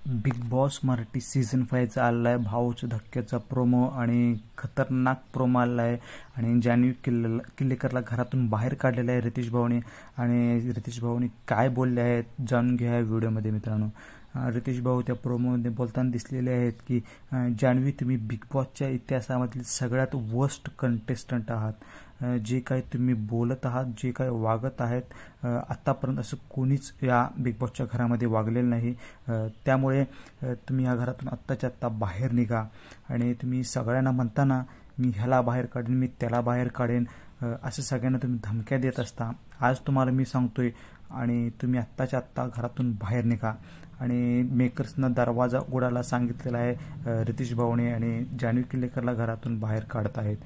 Big boss Marathi season 5 आलेला आहे। भाऊच्या धक्क्याचा प्रोमो आणि खतरनाक प्रोमो आलेला आहे आणि जान्हवी किल्लेकरला घरातून बाहेर काढलेलं आहे रितेश भाऊने। आणि रितेश भाऊने काय बोलले आहेत जाणून घ्या व्हिडिओमध्ये मित्रांनो। रितेश भाऊ त्या प्रोमोमध्ये बोलताना दिसलेले आहेत की जान्हवी तुम्ही बिग बॉसच्या इतिहासामधील सगळ्यात वर्स्ट कंटेस्टंट आहात। जे काही तुम्ही बोलत आहात, जे काही वागत आहेत, आतापर्यंत असं कोणीच या बिग बॉसच्या घरामध्ये वागलेलं नाही। त्यामुळे तुम्ही या घरातून आत्ताच्या आत्ता बाहेर निघा। आणि तुम्ही सगळ्यांना म्हणताना मी ह्याला बाहेर काढेन, मी त्याला बाहेर काढेन, असं सगळ्यांना तुम्ही धमक्या देत असता। आज तुम्हाला मी सांगतोय आणि तुम्ही आत्ताच्या आत्ता घरातून बाहेर निघा। आणि मेकर्सनं दरवाजा उघडायला सांगितलेला आहे रितेश भाऊने आणि जान्हवी किल्लेकरला घरातून बाहेर काढत आहेत।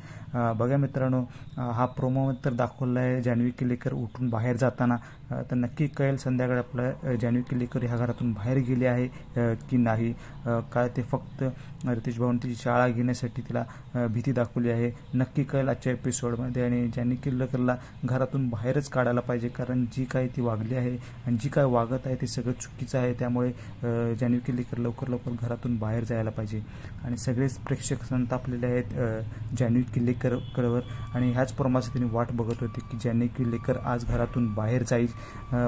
बघा मित्रांनो, हा प्रोमो तर दाखवला आहे जान्हवी किल्लेकर उठून बाहेर जाताना। तर नक्की कळेल संध्याकाळी आपल्या जान्हवी किल्लेकर ह्या घरातून बाहेर गेली आहे की नाही। काय ते फक्त रितेश भाऊने तिची शाळा घेण्यासाठी तिला भीती दाखवली आहे, नक्की कळेल आजच्या एपिसोडमध्ये। आणि जान्हवी किल्लेकरला घरातून बाहेरच काढायला पाहिजे, कारण जी काही ती वागली आहे आणि जी काय वागत आहे ते सगळं चुकीचं आहे। त्यामुळे जान्हवी किल्लेकर लवकर घरातून बाहेर जायला पाहिजे। आणि सगळेच प्रेक्षक संतापलेले आहेत जान्हवी किल्लेकरवर आणि ह्याच प्रोमोची त्यांनी वाट बघत होते की जान्हवी किल्लेकर आज घरातून बाहेर जाईल।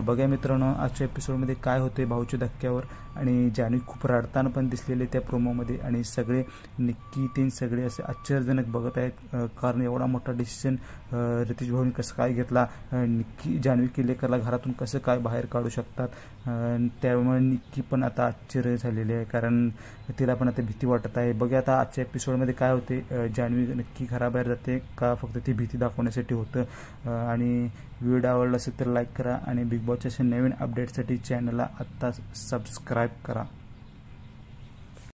बघा मित्रांनो, आजच्या एपिसोडमध्ये काय होते भाऊच्या धक्क्यावर आणि जान्हवी खूप रडताना पण दिसलेले त्या प्रोमोमध्ये। आणि सगळे निक्की ते सगळे असे आश्चर्यजनक बघत आहेत, कारण एवढा मोठा डिसिजन रितेश भाऊने कसं काय घेतला, निक्की जान्हवी किल्लेकरला घरातून कसं काय बाहेर काढू शकतात। त्यामुळे निक्की पण आता आश्चर्य झालेली आहे, कारण तिला पण आता भीती वाटत आहे। बघा आता आजच्या एपिसोडमध्ये काय होते, जान्हवी नक्की घराबाहेर जाते का फक्त ती भीती दाखवण्यासाठी होतं। आणि व्हिडिओ आवडला असेल तर लाईक करा आणि बिग बॉसच्या नवीन अपडेटसाठी चॅनलला आत्ताच सबस्क्राईब करा।